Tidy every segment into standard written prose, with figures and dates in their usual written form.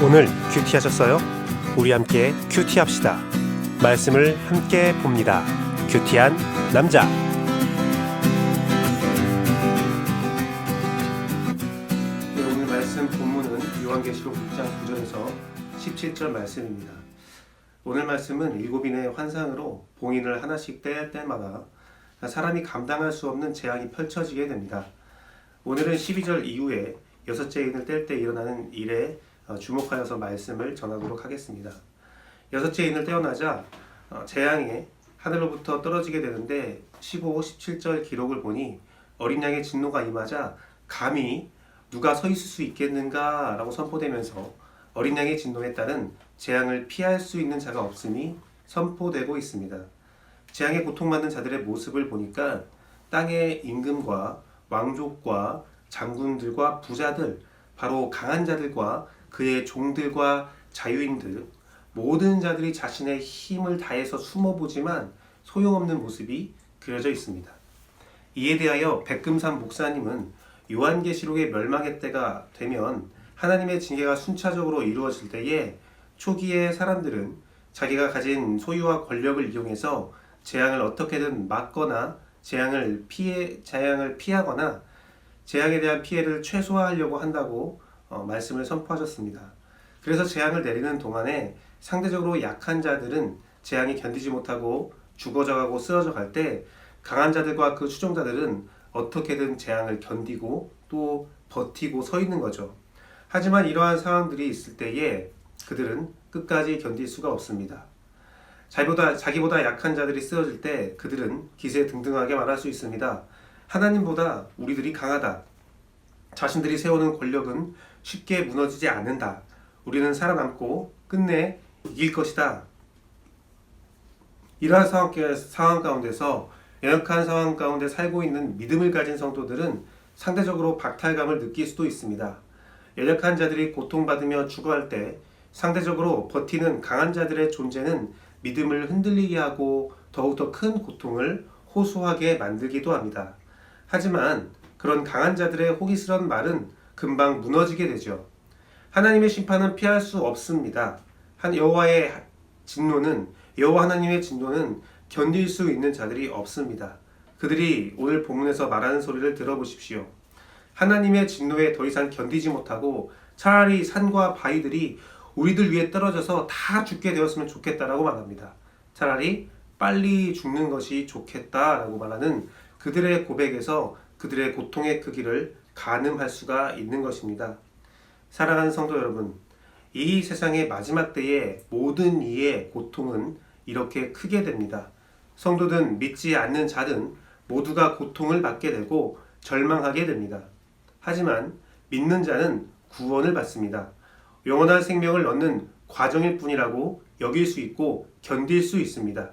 오늘 큐티하셨어요? 우리 함께 큐티합시다. 말씀을 함께 봅니다. 큐티한 남자. 오늘 말씀 본문은 요한계시록 6장 9절에서 17절 말씀입니다. 오늘 말씀은 일곱인의 환상으로 봉인을 하나씩 뗄 때마다 사람이 감당할 수 없는 재앙이 펼쳐지게 됩니다. 오늘은 12절 이후에 여섯째 인을 뗄 때 일어나는 일에 주목하여서 말씀을 전하도록 하겠습니다. 여섯째 인을 떼어나자 재앙이 하늘로부터 떨어지게 되는데 15, 17절 기록을 보니 어린 양의 진노가 임하자 감히 누가 서 있을 수 있겠는가 라고 선포되면서 어린 양의 진노에 따른 재앙을 피할 수 있는 자가 없음이 선포되고 있습니다. 재앙에 고통받는 자들의 모습을 보니까 땅의 임금과 왕족과 장군들과 부자들, 바로 강한 자들과 그의 종들과 자유인들, 모든 자들이 자신의 힘을 다해서 숨어보지만 소용없는 모습이 그려져 있습니다. 이에 대하여 백금산 목사님은 요한계시록의 멸망의 때가 되면 하나님의 징계가 순차적으로 이루어질 때에 초기의 사람들은 자기가 가진 소유와 권력을 이용해서 재앙을 어떻게든 막거나 재앙을 피하거나 재앙에 대한 피해를 최소화하려고 한다고 말씀을 선포하셨습니다. 그래서 재앙을 내리는 동안에 상대적으로 약한 자들은 재앙이 견디지 못하고 죽어져가고 쓰러져 갈 때 강한 자들과 그 추종자들은 어떻게든 재앙을 견디고 또 버티고 서 있는 거죠. 하지만 이러한 상황들이 있을 때에 그들은 끝까지 견딜 수가 없습니다. 자기보다 약한 자들이 쓰러질 때 그들은 기세등등하게 말할 수 있습니다. 하나님보다 우리들이 강하다. 자신들이 세우는 권력은 쉽게 무너지지 않는다. 우리는 살아남고 끝내 이길 것이다. 이러한 상황 가운데서 연약한 상황 가운데 살고 있는 믿음을 가진 성도들은 상대적으로 박탈감을 느낄 수도 있습니다. 연약한 자들이 고통받으며 죽어갈 때 상대적으로 버티는 강한 자들의 존재는 믿음을 흔들리게 하고 더욱더 큰 고통을 호소하게 만들기도 합니다. 하지만 그런 강한 자들의 호기스러운 말은 금방 무너지게 되죠. 하나님의 심판은 피할 수 없습니다. 여호와 하나님의 진노는 견딜 수 있는 자들이 없습니다. 그들이 오늘 본문에서 말하는 소리를 들어보십시오. 하나님의 진노에 더 이상 견디지 못하고 차라리 산과 바위들이 우리들 위에 떨어져서 다 죽게 되었으면 좋겠다라고 말합니다. 차라리 빨리 죽는 것이 좋겠다라고 말하는 그들의 고백에서 그들의 고통의 크기를 가늠할 수가 있는 것입니다. 사랑하는 성도 여러분, 이 세상의 마지막 때에 모든 이의 고통은 이렇게 크게 됩니다. 성도든 믿지 않는 자든 모두가 고통을 받게 되고 절망하게 됩니다. 하지만 믿는 자는 구원을 받습니다. 영원한 생명을 얻는 과정일 뿐이라고 여길 수 있고 견딜 수 있습니다.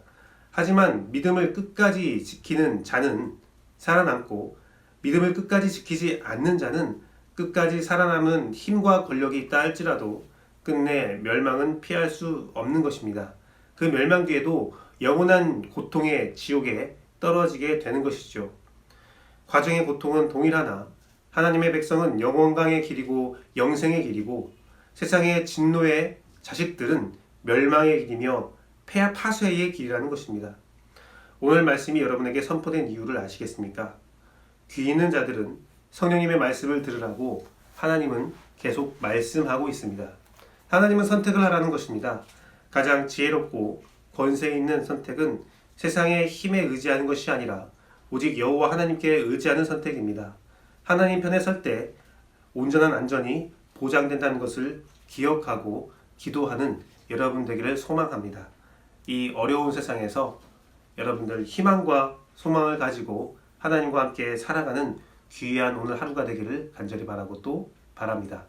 하지만 믿음을 끝까지 지키는 자는 살아남고 믿음을 끝까지 지키지 않는 자는 끝까지 살아남은 힘과 권력이 있다 할지라도 끝내 멸망은 피할 수 없는 것입니다. 그 멸망 뒤에도 영원한 고통의 지옥에 떨어지게 되는 것이죠. 과정의 고통은 동일하나 하나님의 백성은 영원강의 길이고 영생의 길이고 세상의 진노의 자식들은 멸망의 길이며 파쇄의 길이라는 것입니다. 오늘 말씀이 여러분에게 선포된 이유를 아시겠습니까? 귀 있는 자들은 성령님의 말씀을 들으라고 하나님은 계속 말씀하고 있습니다. 하나님은 선택을 하라는 것입니다. 가장 지혜롭고 권세 있는 선택은 세상의 힘에 의지하는 것이 아니라 오직 여호와 하나님께 의지하는 선택입니다. 하나님 편에 설 때 온전한 안전이 보장된다는 것을 기억하고 기도하는 여러분 되기를 소망합니다. 이 어려운 세상에서 여러분들 희망과 소망을 가지고 하나님과 함께 살아가는 귀한 오늘 하루가 되기를 간절히 바라고 또 바랍니다.